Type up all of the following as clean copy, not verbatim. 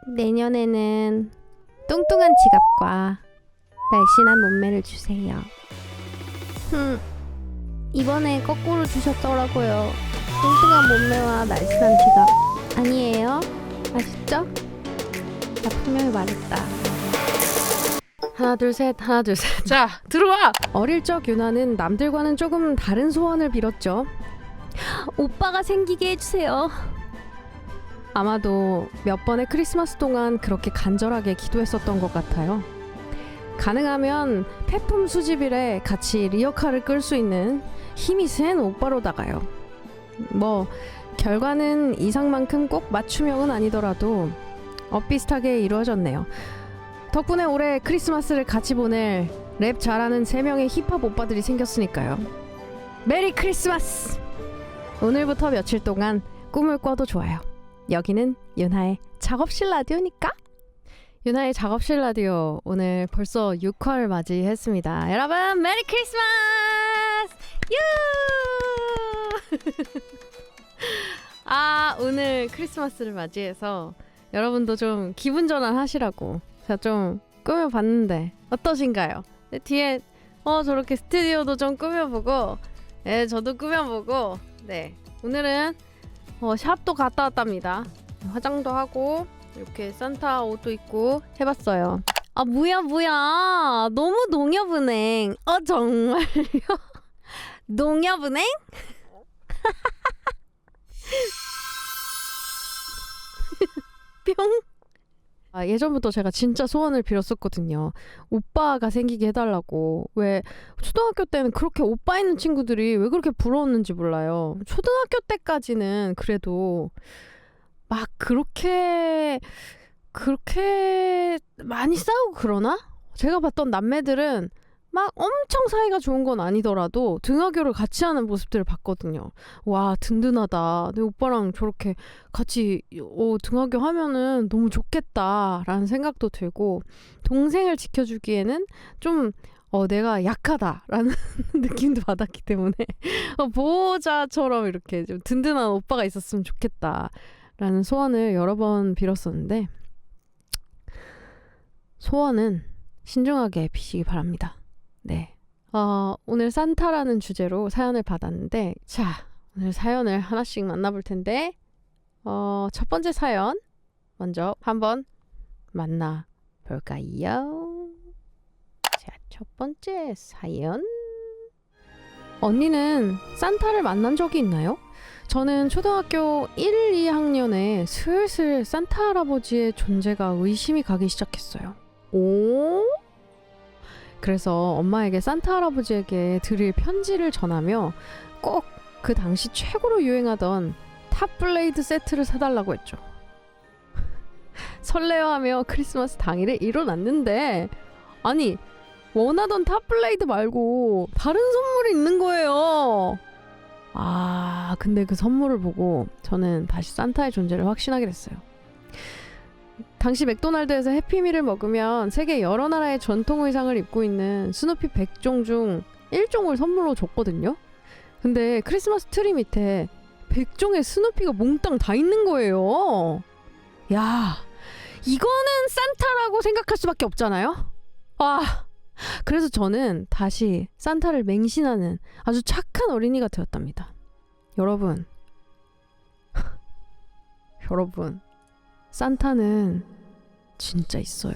내년에는 뚱뚱한 지갑과 날씬한 몸매를 주세요. 이번에 거꾸로 주셨더라고요. 뚱뚱한 몸매와 날씬한 지갑. 아니에요? 아시죠? 나 분명히 말했다. 하나 둘 셋 하나 둘 셋. 자 들어와. 어릴 적 유나는 남들과는 조금 다른 소원을 빌었죠. 오빠가 생기게 해주세요. 아마도 몇 번의 크리스마스 동안 그렇게 간절하게 기도했었던 것 같아요. 가능하면 폐품 수집일에 같이 리어카를 끌 수 있는 힘이 센 오빠로다가요. 뭐 결과는 이상만큼 꼭 맞춤형은 아니더라도 비슷하게 이루어졌네요. 덕분에 올해 크리스마스를 같이 보낼 랩 잘하는 3명의 힙합 오빠들이 생겼으니까요. 메리 크리스마스! 오늘부터 며칠 동안 꿈을 꿔도 좋아요. 여기는 윤하의 작업실 라디오니까. 윤하의 작업실 라디오 오늘 벌써 6화를 맞이했습니다. 여러분 메리 크리스마스! 유! 오늘 크리스마스를 맞이해서 여러분도 좀 기분 전환 하시라고 제가 좀 꾸며봤는데 어떠신가요? 뒤에 저렇게 스튜디오도 좀 꾸며보고 저도 꾸며보고 오늘은 샵도 갔다 왔답니다. 화장도 하고 이렇게 산타 옷도 입고 해봤어요. 뭐야 너무 농협은행. 정말요? 농협은행? 뿅. 예전부터 제가 진짜 소원을 빌었었거든요. 오빠가 생기게 해달라고. 왜 초등학교 때는 그렇게 오빠 있는 친구들이 왜 그렇게 부러웠는지 몰라요. 초등학교 때까지는 그래도 막 그렇게 많이 싸우고 그러나? 제가 봤던 남매들은 막 엄청 사이가 좋은 건 아니더라도 등하교를 같이 하는 모습들을 봤거든요. 와 든든하다. 내 오빠랑 저렇게 같이 등하교 하면은 너무 좋겠다라는 생각도 들고, 동생을 지켜주기에는 좀 내가 약하다라는 느낌도 받았기 때문에 보호자처럼 이렇게 좀 든든한 오빠가 있었으면 좋겠다라는 소원을 여러 번 빌었었는데, 소원은 신중하게 비시기 바랍니다. 네. 오늘 산타라는 주제로 사연을 받았는데, 자, 오늘 사연을 하나씩 만나볼 텐데, 첫 번째 사연 먼저 한번 만나볼까요? 자, 첫 번째 사연. 언니는 산타를 만난 적이 있나요? 저는 초등학교 1, 2학년에 슬슬 산타 할아버지의 존재가 의심이 가기 시작했어요. 오? 그래서 엄마에게 산타 할아버지에게 드릴 편지를 전하며 꼭 그 당시 최고로 유행하던 탑블레이드 세트를 사달라고 했죠. 설레어하며 크리스마스 당일에 일어났는데, 아니 원하던 탑블레이드 말고 다른 선물이 있는 거예요. 근데 그 선물을 보고 저는 다시 산타의 존재를 확신하게 됐어요. 당시 맥도날드에서 해피밀을 먹으면 세계 여러 나라의 전통 의상을 입고 있는 스누피 100종 중 1종을 선물로 줬거든요. 근데 크리스마스 트리 밑에 100종의 스누피가 몽땅 다 있는 거예요. 야, 이거는 산타라고 생각할 수밖에 없잖아요. 그래서 저는 다시 산타를 맹신하는 아주 착한 어린이가 되었답니다. 여러분 산타는 진짜 있어요.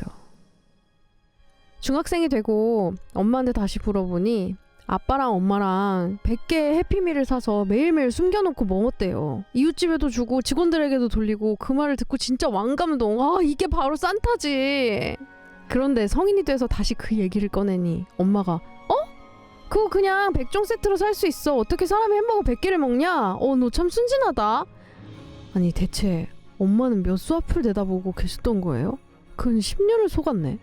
중학생이 되고 엄마한테 다시 물어보니 아빠랑 엄마랑 100개의 해피밀을 사서 매일매일 숨겨놓고 먹었대요. 이웃집에도 주고 직원들에게도 돌리고. 그 말을 듣고 진짜 왕감동. 이게 바로 산타지. 그런데 성인이 돼서 다시 그 얘기를 꺼내니 엄마가 그거 그냥 100종 세트로 살 수 있어. 어떻게 사람이 햄버거 100개를 먹냐? 너 참 순진하다. 아니 대체 엄마는 몇 수 앞을 내다보고 계셨던 거예요? 근 10년을 속았네.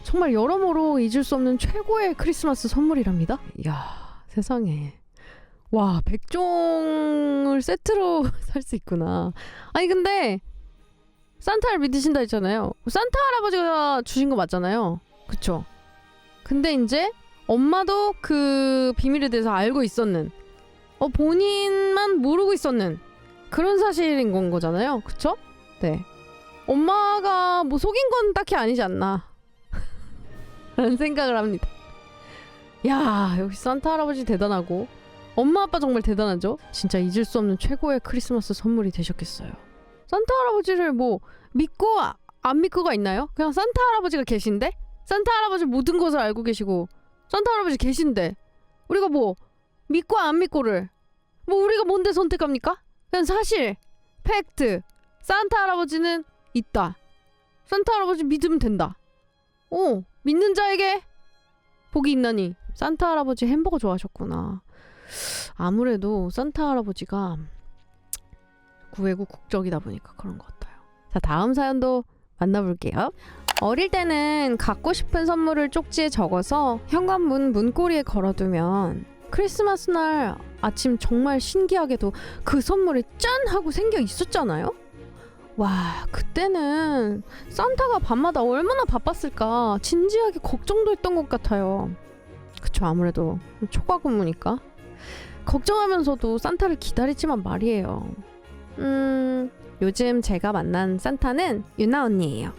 정말 여러모로 잊을 수 없는 최고의 크리스마스 선물이랍니다. 이야, 세상에. 와, 100종을 세트로 살 수 있구나. 아니 근데 산타를 믿으신다 했잖아요. 산타 할아버지가 주신 거 맞잖아요. 그쵸? 근데 이제 엄마도 그 비밀에 대해서 알고 있었는, 본인만 모르고 있었는 그런 사실인 건 거잖아요. 그쵸? 네. 엄마가 뭐 속인 건 딱히 아니지 않나 라는 생각을 합니다. 야, 역시 산타 할아버지 대단하고 엄마 아빠 정말 대단하죠? 진짜 잊을 수 없는 최고의 크리스마스 선물이 되셨겠어요. 산타 할아버지를 뭐 믿고 안 믿고가 있나요? 그냥 산타 할아버지가 계신데? 산타 할아버지 모든 것을 알고 계시고 산타 할아버지 계신데 우리가 뭐 믿고 안 믿고를 뭐 우리가 뭔데 선택합니까? 그냥 사실 팩트 산타 할아버지는 있다. 산타 할아버지 믿으면 된다. 오, 믿는 자에게 복이 있나니. 산타 할아버지 햄버거 좋아하셨구나. 아무래도 산타 할아버지가 구외국 국적이다 보니까 그런 것 같아요. 자, 다음 사연도 만나볼게요. 어릴 때는 갖고 싶은 선물을 쪽지에 적어서 현관문 문고리에 걸어두면 크리스마스 날 아침 정말 신기하게도 그 선물이 짠! 하고 생겨 있었잖아요? 와, 그때는 산타가 밤마다 얼마나 바빴을까 진지하게 걱정도 했던 것 같아요. 그쵸, 아무래도 초과 근무니까 걱정하면서도 산타를 기다리지만 말이에요. 요즘 제가 만난 산타는 유나 언니예요.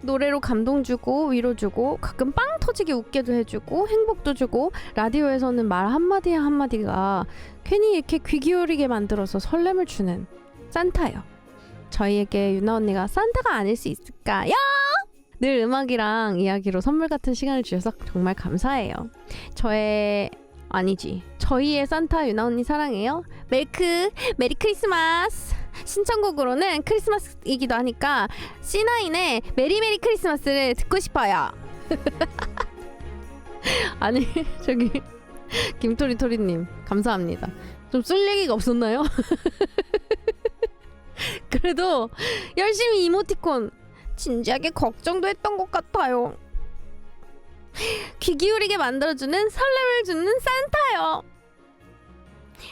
노래로 감동 주고 위로 주고 가끔 빵 터지게 웃게도 해주고 행복도 주고 라디오에서는 말 한마디 한마디가 괜히 이렇게 귀 기울이게 만들어서 설렘을 주는 산타요. 저희에게 유나 언니가 산타가 아닐 수 있을까요? 늘 음악이랑 이야기로 선물 같은 시간을 주셔서 정말 감사해요. 저희의 산타 유나 언니 사랑해요. 메리 크리스마스. 신청곡으로는 크리스마스이기도 하니까 C9의 메리 크리스마스를 듣고 싶어요. 아니, 저기 김토리토리님 감사합니다. 좀 쓸 얘기가 없었나요? 그래도 열심히 이모티콘 진지하게 걱정도 했던 것 같아요. 귀 기울이게 만들어주는 설렘을 주는 산타요.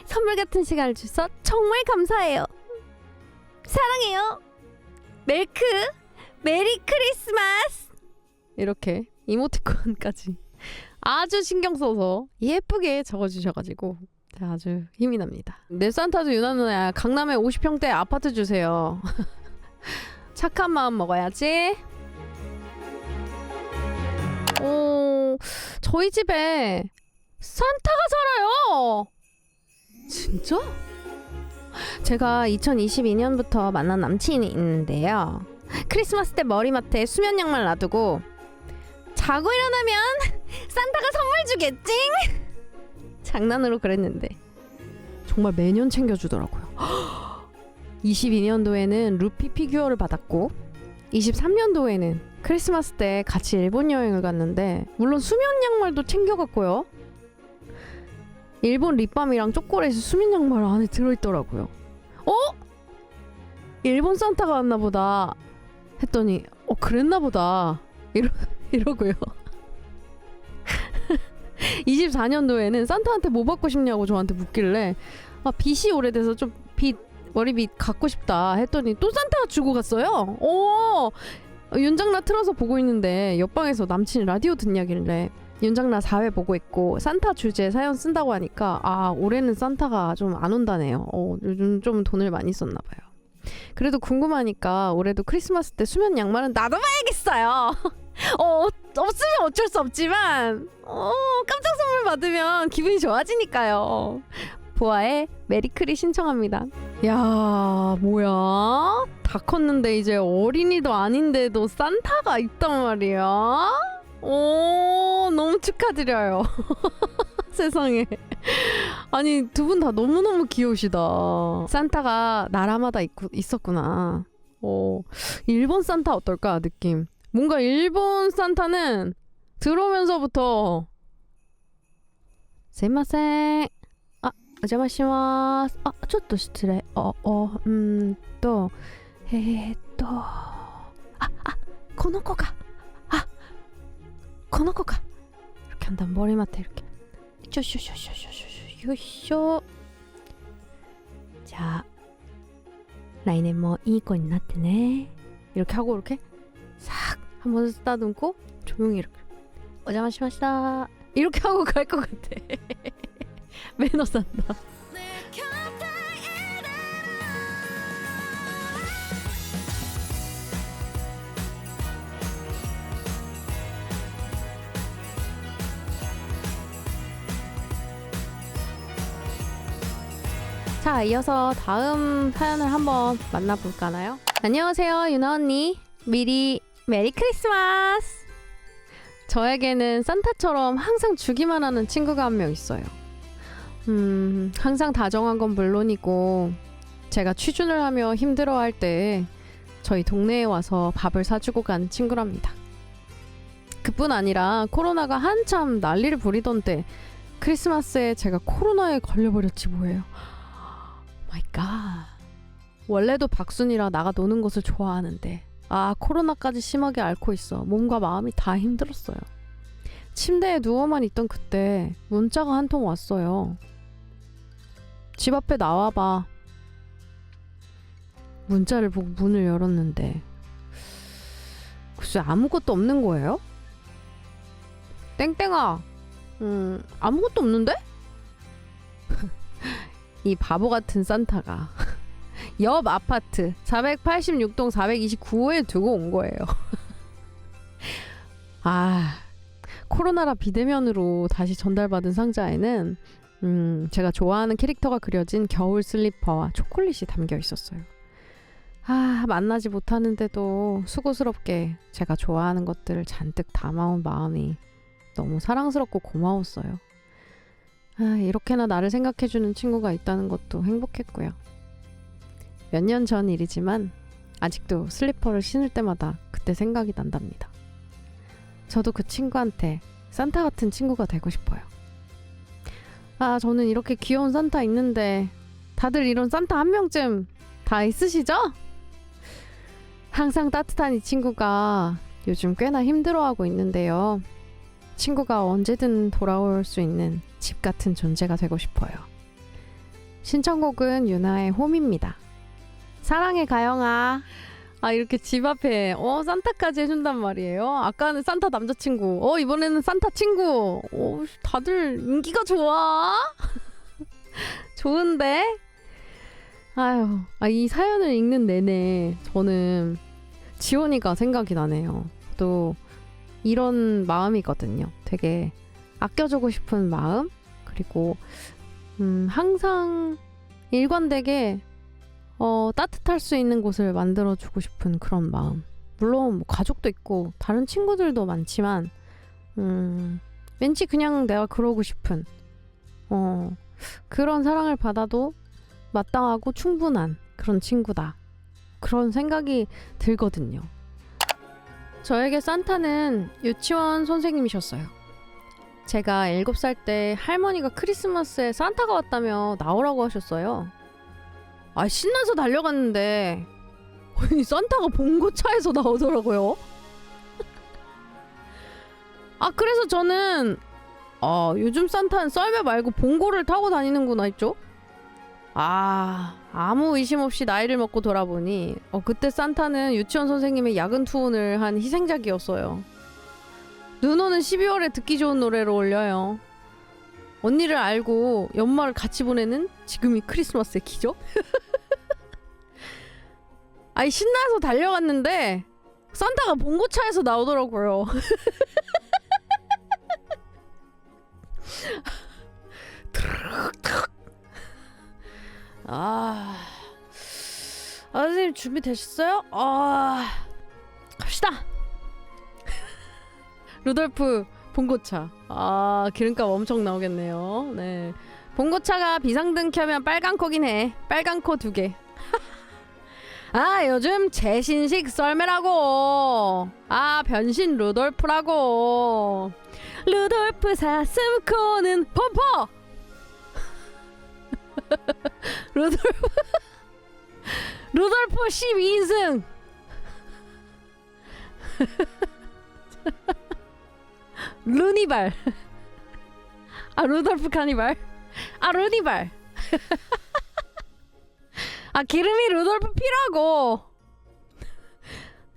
선물 같은 시간을 주셔서 정말 감사해요. 사랑해요. 메리 크리스마스. 이렇게 이모티콘까지 아주 신경 써서 예쁘게 적어주셔가지고 아주 힘이 납니다. 내 산타도 유나 누나야. 강남에 50평대 아파트 주세요. 착한 마음 먹어야지. 저희 집에 산타가 살아요. 진짜? 제가 2022년부터 만난 남친이 있는데요. 크리스마스 때 머리맡에 수면 양말 놔두고 자고 일어나면 산타가 선물 주겠지? 장난으로 그랬는데 정말 매년 챙겨주더라고요. 22년도에는 루피 피규어를 받았고 23년도에는 크리스마스 때 같이 일본 여행을 갔는데 물론 수면 양말도 챙겨갔고요. 일본 립밤이랑 초콜릿이 수면 양말 안에 들어있더라고요. 일본 산타가 왔나 보다 했더니 그랬나 보다 이러고요. 24년도에는 산타한테 뭐 받고 싶냐고 저한테 묻길래 빗이 오래돼서 좀 머리빗 갖고 싶다 했더니 또 산타가 주고 갔어요. 윤장나 틀어서 보고 있는데 옆방에서 남친이 라디오 듣냐길래 윤장나 4회 보고 있고 산타 주제 사연 쓴다고 하니까 올해는 산타가 좀 안 온다네요. 요즘 좀 돈을 많이 썼나 봐요. 그래도 궁금하니까 올해도 크리스마스 때 수면 양말은 놔둬봐야겠어요. 없으면 어쩔 수 없지만 깜짝 선물 받으면 기분이 좋아지니까요. 보아의 메리크리 신청합니다. 야, 뭐야? 다 컸는데 이제 어린이도 아닌데도 산타가 있단 말이야? 너무 축하드려요. 세상에. 아니, 두 분 다 너무너무 귀여우시다. 산타가 나라마다 있었구나. 일본 산타 어떨까, 느낌. 뭔가 일본 산타는 들어오면서부터 스미마셍. お邪魔します。ちょっと失礼。この子か。この子か。이렇게 한다. 머리맡에 이렇게.よいしょ。자, 来年もいい子になってね. 이렇게 하고 이렇게 싹 한번 쓰다듬고 조용히 이렇게. お邪魔しました. 이렇게 하고 갈 것 같아. 매너 산다. 자, 이어서 다음 사연을 한번 만나볼까나요? 안녕하세요, 유나 언니. 미리 메리 크리스마스! 저에게는 산타처럼 항상 주기만 하는 친구가 한 명 있어요. 항상 다정한 건 물론이고 제가 취준을 하며 힘들어할 때 저희 동네에 와서 밥을 사주고 간 친구랍니다. 그뿐 아니라 코로나가 한참 난리를 부리던 때 크리스마스에 제가 코로나에 걸려버렸지 뭐예요. 마이 갓. 원래도 박순이라 나가 노는 것을 좋아하는데 코로나까지 심하게 앓고 있어 몸과 마음이 다 힘들었어요. 침대에 누워만 있던 그때 문자가 한 통 왔어요. 집 앞에 나와봐. 문자를 보고 문을 열었는데 글쎄 아무것도 없는 거예요? 땡땡아, 아무것도 없는데? 이 바보 같은 산타가 옆 아파트 486동 429호에 두고 온 거예요. 코로나라 비대면으로 다시 전달받은 상자에는 제가 좋아하는 캐릭터가 그려진 겨울 슬리퍼와 초콜릿이 담겨 있었어요. 만나지 못하는데도 수고스럽게 제가 좋아하는 것들을 잔뜩 담아온 마음이 너무 사랑스럽고 고마웠어요. 이렇게나 나를 생각해주는 친구가 있다는 것도 행복했고요. 몇 년 전 일이지만 아직도 슬리퍼를 신을 때마다 그때 생각이 난답니다. 저도 그 친구한테 산타 같은 친구가 되고 싶어요. 저는 이렇게 귀여운 산타 있는데 다들 이런 산타 한 명쯤 다 있으시죠? 항상 따뜻한 이 친구가 요즘 꽤나 힘들어하고 있는데요. 친구가 언제든 돌아올 수 있는 집 같은 존재가 되고 싶어요. 신청곡은 유나의 홈입니다. 사랑해 가영아. 이렇게 집 앞에 산타까지 해준단 말이에요. 아까는 산타 남자친구, 이번에는 산타 친구. 다들 인기가 좋아. 좋은데? 이 사연을 읽는 내내 저는 지원이가 생각이 나네요. 또 이런 마음이거든요. 되게 아껴주고 싶은 마음, 그리고 항상 일관되게 따뜻할 수 있는 곳을 만들어주고 싶은 그런 마음. 물론 가족도 있고 다른 친구들도 많지만 왠지 그냥 내가 그러고 싶은 그런 사랑을 받아도 마땅하고 충분한 그런 친구다. 그런 생각이 들거든요. 저에게 산타는 유치원 선생님이셨어요. 제가 7살 때 할머니가 크리스마스에 산타가 왔다며 나오라고 하셨어요. 신나서 달려갔는데 산타가 봉고차에서 나오더라고요. 그래서 저는 요즘 산타는 썰매 말고 봉고를 타고 다니는구나 했죠. 아무 의심 없이 나이를 먹고 돌아보니 그때 산타는 유치원 선생님의 야근 투혼을 한 희생작이었어요. 눈 오는 12월에 듣기 좋은 노래를 올려요. 언니를 알고 연말을 같이 보내는 지금이 크리스마스의 기적? 신나서 달려갔는데 산타가 봉고차에서 나오더라고요. 선생님 준비되셨어요? 갑시다. 루돌프 봉고차. 기름값 엄청 나오겠네요. 네. 봉고차가 비상등 켜면 빨간 코긴 해. 빨간 코 2개. 요즘 최신식 썰매라고. 변신 루돌프라고. 루돌프 사슴코는 범퍼. 루돌프 12인승. 루니발. 루돌프 카니발. 루니발. 기름이 루돌프 피라고.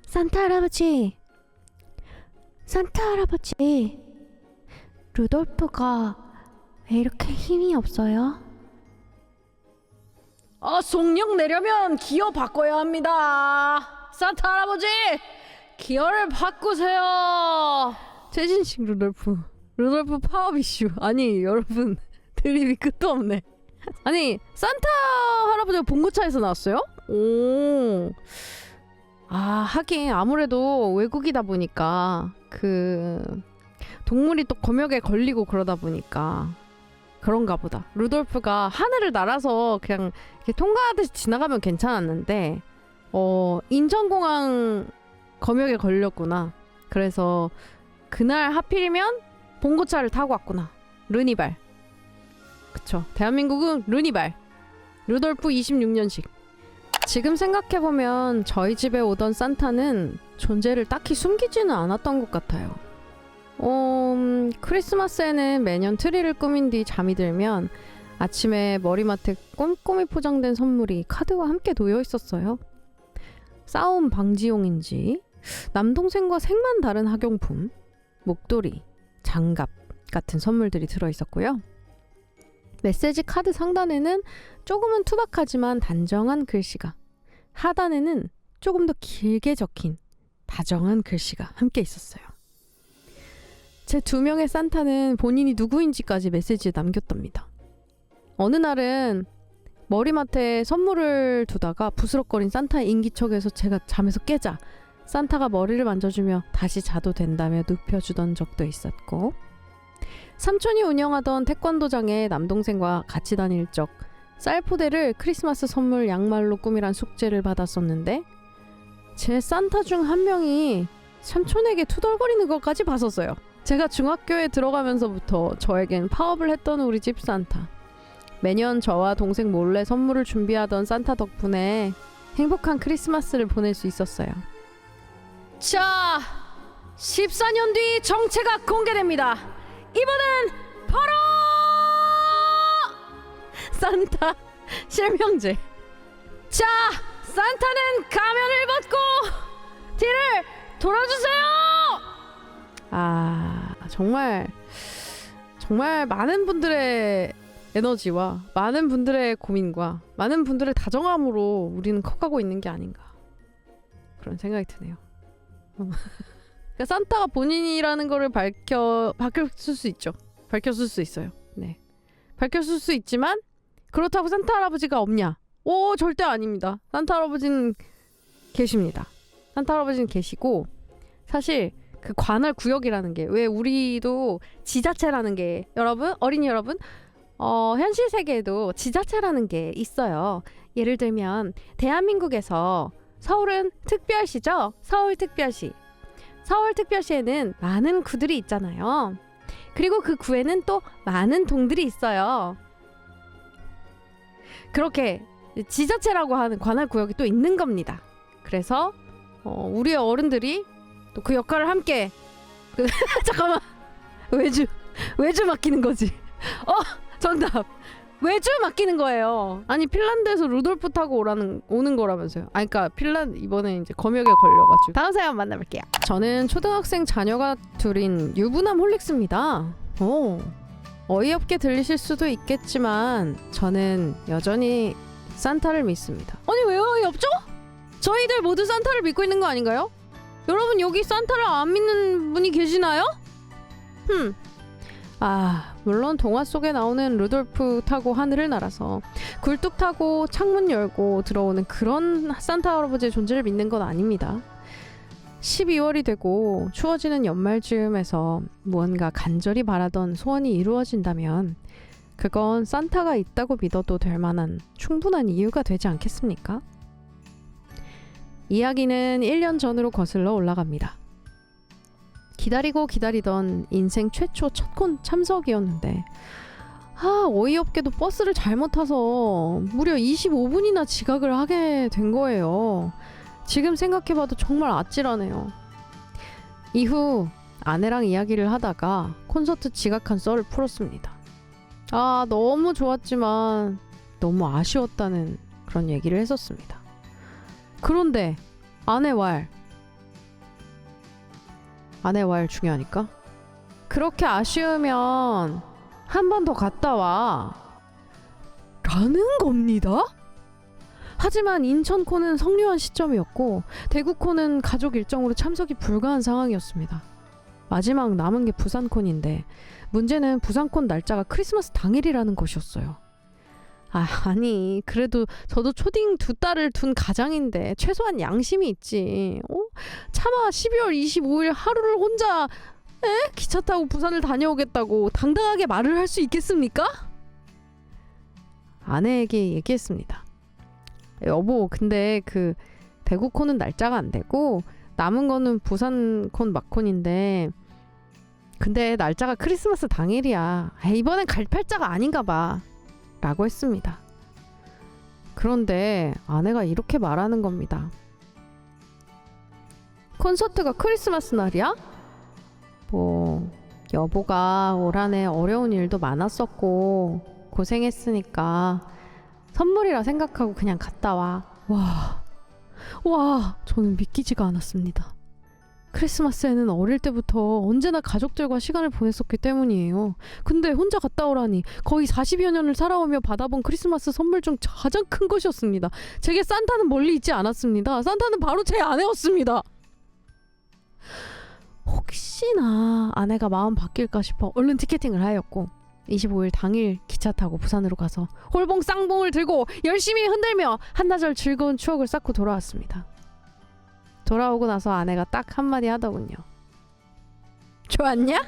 산타 할아버지, 루돌프가 왜 이렇게 힘이 없어요? 속력 내려면 기어 바꿔야 합니다. 산타 할아버지, 기어를 바꾸세요. 최신식 루돌프 파워 이슈. 여러분, 드립이 끝도 없네. 아니 산타 할아버지가 봉고차에서 나왔어요? 오. 아 하긴 아무래도 외국이다 보니까 그 동물이 또 검역에 걸리고 그러다 보니까 그런가 보다. 루돌프가 하늘을 날아서 그냥 이렇게 통과하듯이 지나가면 괜찮았는데 인천공항 검역에 걸렸구나. 그래서 그날 하필이면 봉고차를 타고 왔구나. 르니발. 그쵸. 대한민국은 르니발. 루돌프 26년식. 지금 생각해보면 저희 집에 오던 산타는 존재를 딱히 숨기지는 않았던 것 같아요. 크리스마스에는 매년 트리를 꾸민 뒤 잠이 들면 아침에 머리맡에 꼼꼼히 포장된 선물이 카드와 함께 놓여 있었어요. 싸움 방지용인지 남동생과 색만 다른 학용품, 목도리, 장갑 같은 선물들이 들어있었고요. 메시지 카드 상단에는 조금은 투박하지만 단정한 글씨가, 하단에는 조금 더 길게 적힌 다정한 글씨가 함께 있었어요. 제 2명의 산타는 본인이 누구인지까지 메시지에 남겼답니다. 어느 날은 머리맡에 선물을 두다가 부스럭거린 산타의 인기척에서 제가 잠에서 깨자 산타가 머리를 만져주며 다시 자도 된다며 눕혀주던 적도 있었고, 삼촌이 운영하던 태권도장에 남동생과 같이 다닐 적 쌀포대를 크리스마스 선물 양말로 꾸미란 숙제를 받았었는데 제 산타 중 한 명이 삼촌에게 투덜거리는 것까지 봤었어요. 제가 중학교에 들어가면서부터 저에겐 파업을 했던 우리 집 산타. 매년 저와 동생 몰래 선물을 준비하던 산타 덕분에 행복한 크리스마스를 보낼 수 있었어요. 자, 14년 뒤 정체가 공개됩니다. 이번엔 바로 산타 실명제. 자, 산타는 가면을 벗고 뒤를 돌아주세요. 아, 정말 많은 분들의 에너지와 많은 분들의 고민과 많은 분들의 다정함으로 우리는 커가고 있는 게 아닌가, 그런 생각이 드네요. 그러니까 산타가 본인이라는 거를 밝혔을 수 있죠. 밝혔을 수 있어요. 네, 밝혔을 수 있지만 그렇다고 산타 할아버지가 없냐? 오, 절대 아닙니다. 산타 할아버지는 계십니다. 산타 할아버지는 계시고, 사실 그 관할 구역이라는 게, 왜 우리도 지자체라는 게, 여러분, 어린이 여러분, 현실 세계에도 지자체라는 게 있어요. 예를 들면 대한민국에서 서울은 특별시죠. 서울특별시. 서울특별시에는 많은 구들이 있잖아요. 그리고 그 구에는 또 많은 동들이 있어요. 그렇게 지자체라고 하는 관할 구역이 또 있는 겁니다. 그래서 우리의 어른들이 또 그 역할을 함께 잠깐만, 외주 맡기는 거지. 정답. 외주 맡기는 거예요. 아니, 핀란드에서 루돌프 타고 오는 거라면서요. 아니, 그러니까 이번에 이제 검역에 걸려가지고. 다음 사연 만나볼게요. 저는 초등학생 자녀가 둘인 유부남 홀릭스입니다. 어이없게 들리실 수도 있겠지만 저는 여전히 산타를 믿습니다. 아니, 왜 어이없죠? 저희들 모두 산타를 믿고 있는 거 아닌가요? 여러분, 여기 산타를 안 믿는 분이 계시나요? 물론 동화 속에 나오는 루돌프 타고 하늘을 날아서 굴뚝 타고 창문 열고 들어오는 그런 산타 할아버지의 존재를 믿는 건 아닙니다. 12월이 되고 추워지는 연말 즈음에서 무언가 간절히 바라던 소원이 이루어진다면 그건 산타가 있다고 믿어도 될 만한 충분한 이유가 되지 않겠습니까? 이야기는 1년 전으로 거슬러 올라갑니다. 기다리고 기다리던 인생 최초 첫콘 참석이었는데 어이없게도 버스를 잘못 타서 무려 25분이나 지각을 하게 된 거예요. 지금 생각해봐도 정말 아찔하네요. 이후 아내랑 이야기를 하다가 콘서트 지각한 썰을 풀었습니다. 너무 좋았지만 너무 아쉬웠다는 그런 얘기를 했었습니다. 그런데 아내 말 중요하니까, 그렇게 아쉬우면 한 번 더 갔다 와 라는 겁니다. 하지만 인천콘은 성료한 시점이었고 대구콘은 가족 일정으로 참석이 불가한 상황이었습니다. 마지막 남은 게 부산콘인데, 문제는 부산콘 날짜가 크리스마스 당일이라는 것이었어요. 아니 그래도 저도 초딩 두 딸을 둔 가장인데 최소한 양심이 있지. 차마 12월 25일 하루를 혼자 기차 타고 부산을 다녀오겠다고 당당하게 말을 할 수 있겠습니까? 아내에게 얘기했습니다. 여보 근데 그 대구콘은 날짜가 안 되고 남은 거는 부산콘 막콘인데 근데 날짜가 크리스마스 당일이야. 이번엔 갈팔자가 아닌가 봐 라고 했습니다. 그런데 아내가 이렇게 말하는 겁니다. 콘서트가 크리스마스 날이야? 뭐 여보가 올 한해 어려운 일도 많았었고 고생했으니까 선물이라 생각하고 그냥 갔다 와. 와, 저는 믿기지가 않았습니다. 크리스마스에는 어릴 때부터 언제나 가족들과 시간을 보냈었기 때문이에요. 근데 혼자 갔다 오라니 거의 40여 년을 살아오며 받아본 크리스마스 선물 중 가장 큰 것이었습니다. 제게 산타는 멀리 있지 않았습니다. 산타는 바로 제 아내였습니다. 혹시나 아내가 마음 바뀔까 싶어 얼른 티켓팅을 하였고 25일 당일 기차 타고 부산으로 가서 홀봉 쌍봉을 들고 열심히 흔들며 한나절 즐거운 추억을 쌓고 돌아왔습니다. 돌아오고 나서 아내가 딱 한마디 하더군요. 좋았냐?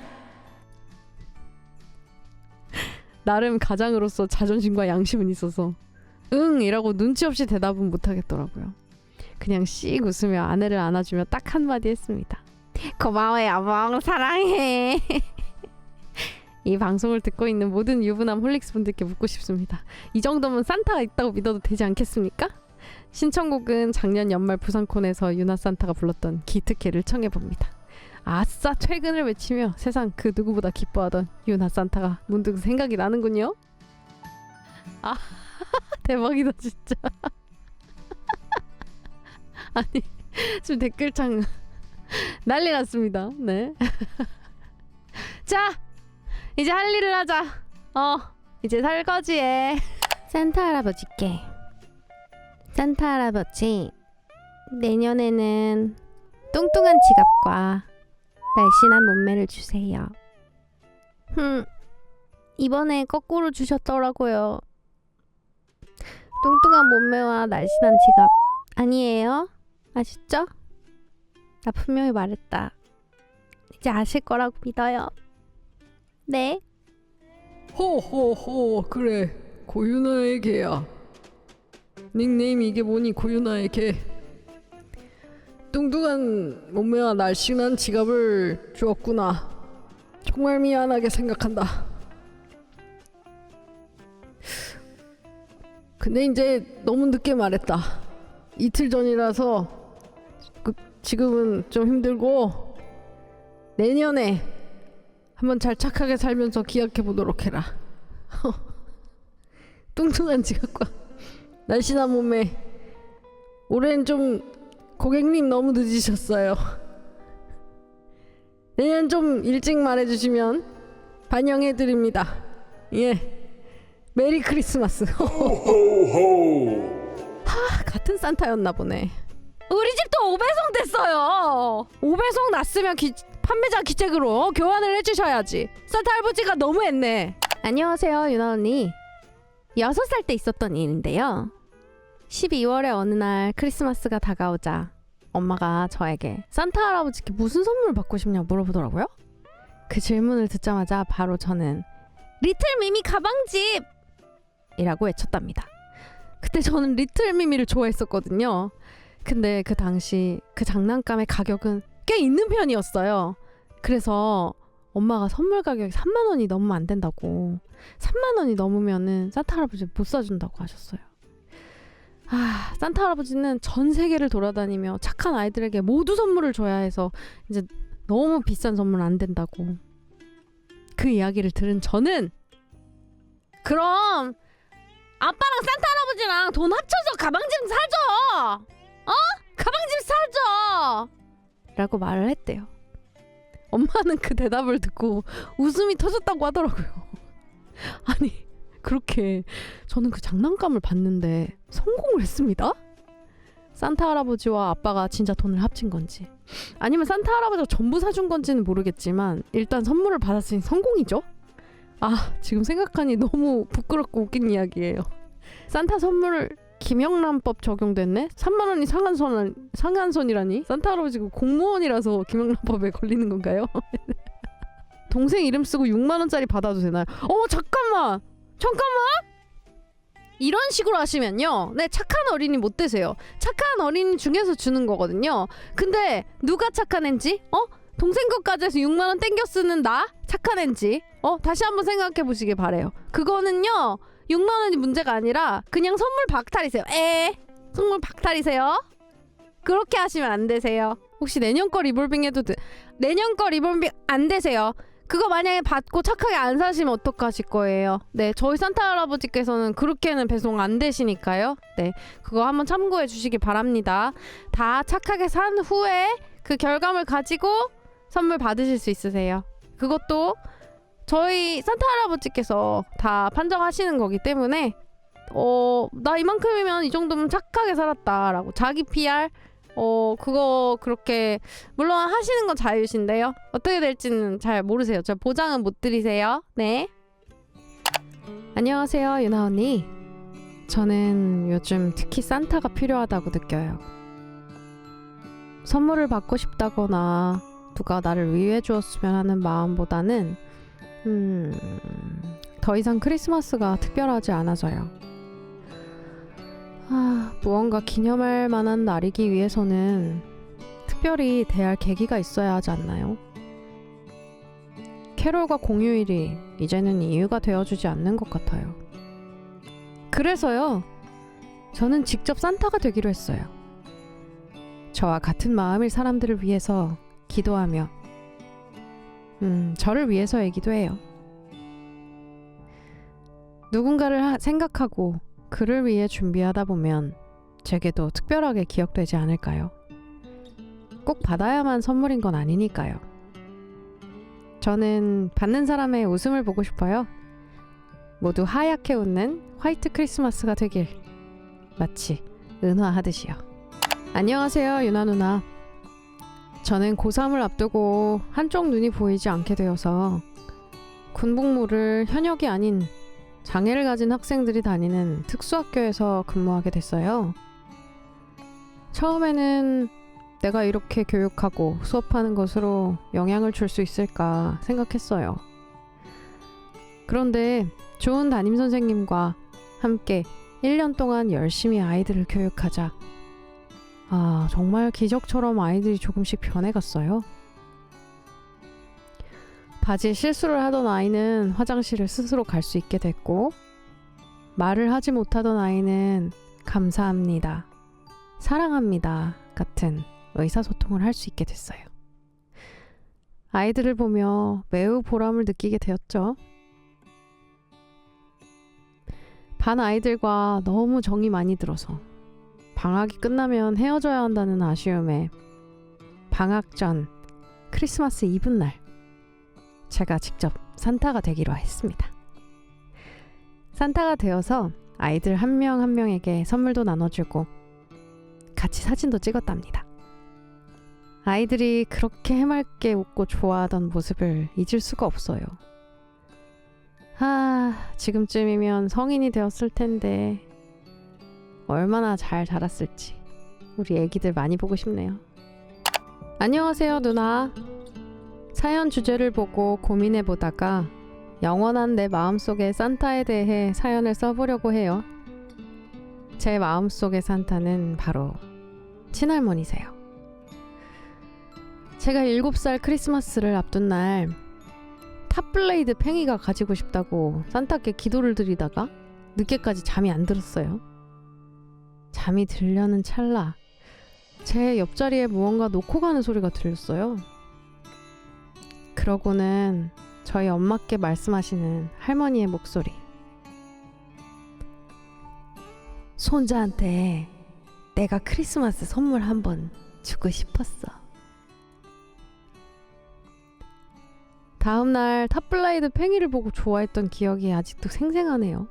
나름 가장으로서 자존심과 양심은 있어서 응 이라고 눈치 없이 대답은 못하겠더라고요. 그냥 씩 웃으며 아내를 안아주며 딱 한마디 했습니다. 고마워 여봉 사랑해. 이 방송을 듣고 있는 모든 유부남 홀릭스 분들께 묻고 싶습니다. 이 정도면 산타가 있다고 믿어도 되지 않겠습니까? 신청곡은 작년 연말 부산콘에서 유나 산타가 불렀던 기특해를 청해봅니다. 아싸 퇴근을 외치며 세상 그 누구보다 기뻐하던 유나 산타가 문득 생각이 나는군요. 아 대박이다 진짜. 아니 지금 댓글창 난리 났습니다. 네. 자 이제 할 일을 하자. 이제 설거지해. 산타 할아버지께 산타 할아버지 내년에는 뚱뚱한 지갑과 날씬한 몸매를 주세요. 이번에 거꾸로 주셨더라고요. 뚱뚱한 몸매와 날씬한 지갑 아니에요? 아시죠? 나 분명히 말했다. 이제 아실 거라고 믿어요. 네. 호호호 그래 고유나의 개야. 닉네임이 이게 뭐니 고유나의 개. 뚱뚱한 몸매와 날씬한 지갑을 주었구나. 정말 미안하게 생각한다. 근데 이제 너무 늦게 말했다. 이틀 전이라서 지금은 좀 힘들고 내년에 한번 잘 착하게 살면서 기약해 보도록 해라. 뚱뚱한 지갑과 날씬한 몸매. 올해는 좀 고객님 너무 늦으셨어요. 내년 좀 일찍 말해주시면 반영해드립니다. 예, 메리 크리스마스. 같은 산타였나 보네. 우리 집도 5배송 됐어요. 5배송 났으면 판매자 기책으로 교환을 해주셔야지. 산타 할아버지가 너무했네. 안녕하세요 유나 언니. 6살 때 있었던 일인데요. 12월의 어느 날 크리스마스가 다가오자 엄마가 저에게 산타 할아버지께 무슨 선물 받고 싶냐 물어보더라고요. 그 질문을 듣자마자 바로 저는 리틀 미미 가방집! 이라고 외쳤답니다. 그때 저는 리틀 미미를 좋아했었거든요. 근데 그 당시 그 장난감의 가격은 꽤 있는 편이었어요. 그래서 엄마가 선물 가격이 3만 원이 넘으면 안 된다고, 3만 원이 넘으면은 산타 할아버지 못 사준다고 하셨어요. 산타 할아버지는 전 세계를 돌아다니며 착한 아이들에게 모두 선물을 줘야 해서 이제 너무 비싼 선물 안 된다고. 그 이야기를 들은 저는 그럼 아빠랑 산타 할아버지랑 돈 합쳐서 가방 좀 사줘! 가방 좀 사줘! 라고 말을 했대요. 엄마는 그 대답을 듣고 웃음이 터졌다고 하더라고요. 아니 그렇게 저는 그 장난감을 봤는데 성공을 했습니다. 산타 할아버지와 아빠가 진짜 돈을 합친 건지 아니면 산타 할아버지가 전부 사준 건지는 모르겠지만 일단 선물을 받았으니 성공이죠. 지금 생각하니 너무 부끄럽고 웃긴 이야기예요. 산타 선물 김영란법 적용됐네? 3만 원이 상한선이라니? 산타 할아버지가 공무원이라서 김영란법에 걸리는 건가요? 동생 이름 쓰고 6만 원짜리 받아도 되나요? 잠깐만! 이런 식으로 하시면요. 네, 착한 어린이 못 되세요. 착한 어린이 중에서 주는 거거든요. 근데 누가 착한 앤지? 동생 것까지 해서 6만 원 땡겨 쓰는 나? 착한 앤지? 다시 한번 생각해 보시길 바래요. 그거는요. 6만 원이 문제가 아니라 그냥 선물 박탈이세요. 선물 박탈이세요. 그렇게 하시면 안 되세요. 혹시 내년 거 리볼빙 해도 내년 거 리볼빙 안 되세요. 그거 만약에 받고 착하게 안 사시면 어떡하실 거예요? 네, 저희 산타 할아버지께서는 그렇게는 배송 안 되시니까요. 네, 그거 한번 참고해 주시기 바랍니다. 다 착하게 산 후에 그 결과물 가지고 선물 받으실 수 있으세요. 그것도 저희 산타 할아버지께서 다 판정하시는 거기 때문에 나 이만큼이면 이 정도면 착하게 살았다라고 자기 PR 그거 그렇게 물론 하시는 건 자유신데요. 어떻게 될지는 잘 모르세요. 저 보장은 못 드리세요. 네. 안녕하세요, 유나 언니. 저는 요즘 특히 산타가 필요하다고 느껴요. 선물을 받고 싶다거나 누가 나를 위해 주었으면 하는 마음보다는 더 이상 크리스마스가 특별하지 않아서요. 무언가 기념할 만한 날이기 위해서는 특별히 대할 계기가 있어야 하지 않나요? 캐롤과 공휴일이 이제는 이유가 되어주지 않는 것 같아요. 그래서요, 저는 직접 산타가 되기로 했어요. 저와 같은 마음일 사람들을 위해서 기도하며 저를 위해서이기도 해요. 누군가를 생각하고 그를 위해 준비하다 보면 제게도 특별하게 기억되지 않을까요? 꼭 받아야만 선물인 건 아니니까요. 저는 받는 사람의 웃음을 보고 싶어요. 모두 하얗게 웃는 화이트 크리스마스가 되길 마치 은화하듯이요. 안녕하세요, 유나 누나. 저는 고3을 앞두고 한쪽 눈이 보이지 않게 되어서 군복무를 현역이 아닌 장애를 가진 학생들이 다니는 특수학교에서 근무하게 됐어요. 처음에는 내가 이렇게 교육하고 수업하는 것으로 영향을 줄 수 있을까 생각했어요. 그런데 좋은 담임선생님과 함께 1년 동안 열심히 아이들을 교육하자 정말 기적처럼 아이들이 조금씩 변해갔어요. 바지에 실수를 하던 아이는 화장실을 스스로 갈 수 있게 됐고, 말을 하지 못하던 아이는 감사합니다, 사랑합니다 같은 의사소통을 할 수 있게 됐어요. 아이들을 보며 매우 보람을 느끼게 되었죠. 반 아이들과 너무 정이 많이 들어서 방학이 끝나면 헤어져야 한다는 아쉬움에 방학 전 크리스마스 이브날 제가 직접 산타가 되기로 했습니다. 산타가 되어서 아이들 한 명 한 명에게 선물도 나눠주고 같이 사진도 찍었답니다. 아이들이 그렇게 해맑게 웃고 좋아하던 모습을 잊을 수가 없어요. 지금쯤이면 성인이 되었을 텐데 얼마나 잘 자랐을지 우리 애기들 많이 보고 싶네요. 안녕하세요, 누나. 사연 주제를 보고 고민해보다가 영원한 내 마음속의 산타에 대해 사연을 써보려고 해요. 제 마음속의 산타는 바로 친할머니세요. 제가 7살 크리스마스를 앞둔 날 탑블레이드 팽이가 가지고 싶다고 산타께 기도를 드리다가 늦게까지 잠이 안 들었어요. 잠이 들려는 찰나 제 옆자리에 무언가 놓고 가는 소리가 들렸어요. 그러고는 저희 엄마께 말씀하시는 할머니의 목소리. 손자한테 내가 크리스마스 선물 한번 주고 싶었어. 다음날 탑블레이드 팽이를 보고 좋아했던 기억이 아직도 생생하네요.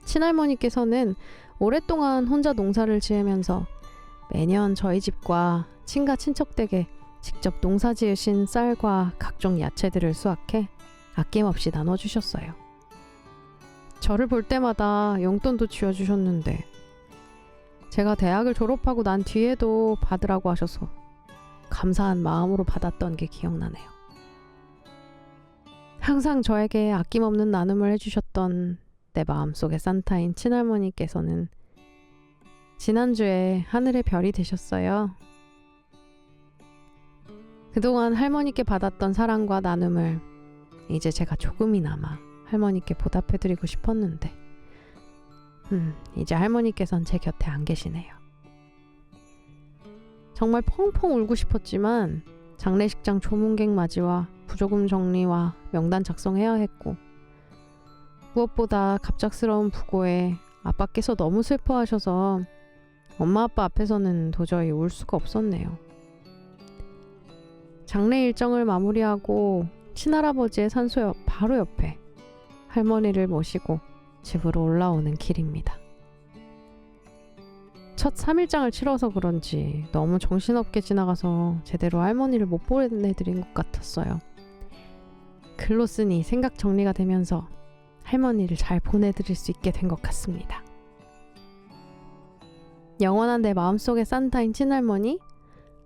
친할머니께서는 오랫동안 혼자 농사를 지으면서 매년 저희 집과 친가 친척 댁에 직접 농사 지으신 쌀과 각종 야채들을 수확해 아낌없이 나눠주셨어요. 저를 볼 때마다 용돈도 쥐어주셨는데 제가 대학을 졸업하고 난 뒤에도 받으라고 하셔서 감사한 마음으로 받았던 게 기억나네요. 항상 저에게 아낌없는 나눔을 해주셨던 내 마음속의 산타인 친할머니께서는 지난주에 하늘의 별이 되셨어요. 그동안 할머니께 받았던 사랑과 나눔을 이제 제가 조금이나마 할머니께 보답해드리고 싶었는데 이제 할머니께선 제 곁에 안 계시네요. 정말 펑펑 울고 싶었지만 장례식장 조문객 맞이와 부조금 정리와 명단 작성해야 했고 무엇보다 갑작스러운 부고에 아빠께서 너무 슬퍼하셔서 엄마 아빠 앞에서는 도저히 울 수가 없었네요. 장례 일정을 마무리하고 친할아버지의 산소 바로 옆에 할머니를 모시고 집으로 올라오는 길입니다. 첫 3일장을 치러서 그런지 너무 정신없게 지나가서 제대로 할머니를 못 보내드린 것 같았어요. 글로 쓰니 생각 정리가 되면서 할머니를 잘 보내드릴 수 있게 된 것 같습니다. 영원한 내 마음속의 산타인 친할머니,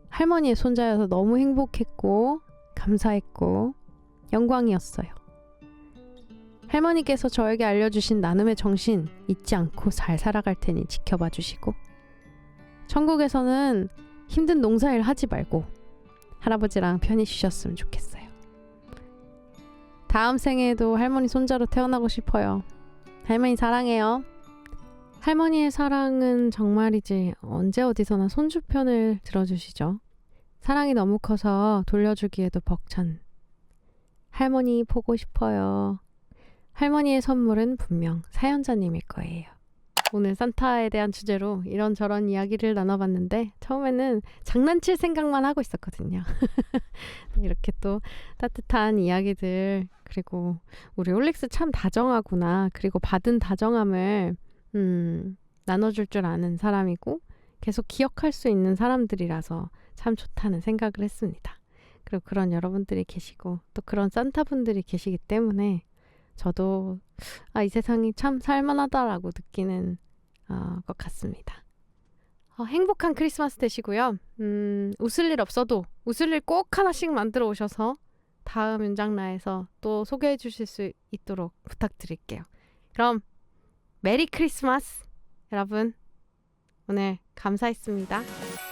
할머니의 손자여서 너무 행복했고 감사했고 영광이었어요. 할머니께서 저에게 알려주신 나눔의 정신 잊지 않고 잘 살아갈 테니 지켜봐 주시고 천국에서는 힘든 농사일 하지 말고 할아버지랑 편히 쉬셨으면 좋겠어요. 다음 생에도 할머니 손자로 태어나고 싶어요. 할머니 사랑해요. 할머니의 사랑은 정말이지 언제 어디서나 손주 편을 들어주시죠. 사랑이 너무 커서 돌려주기에도 벅찬 할머니 보고 싶어요. 할머니의 선물은 분명 사연자님일 거예요. 오늘 산타에 대한 주제로 이런저런 이야기를 나눠봤는데 처음에는 장난칠 생각만 하고 있었거든요. 이렇게 또 따뜻한 이야기들, 그리고 우리 홀릭스 참 다정하구나, 그리고 받은 다정함을 나눠줄 줄 아는 사람이고 계속 기억할 수 있는 사람들이라서 참 좋다는 생각을 했습니다. 그리고 그런 여러분들이 계시고 또 그런 산타분들이 계시기 때문에 저도 이 세상이 참 살만하다라고 느끼는 것 같습니다. 행복한 크리스마스 되시고요. 웃을 일 없어도 웃을 일 꼭 하나씩 만들어 오셔서 다음 윤장라에서 또 소개해 주실 수 있도록 부탁드릴게요. 그럼 메리 크리스마스 여러분. 오늘 감사했습니다.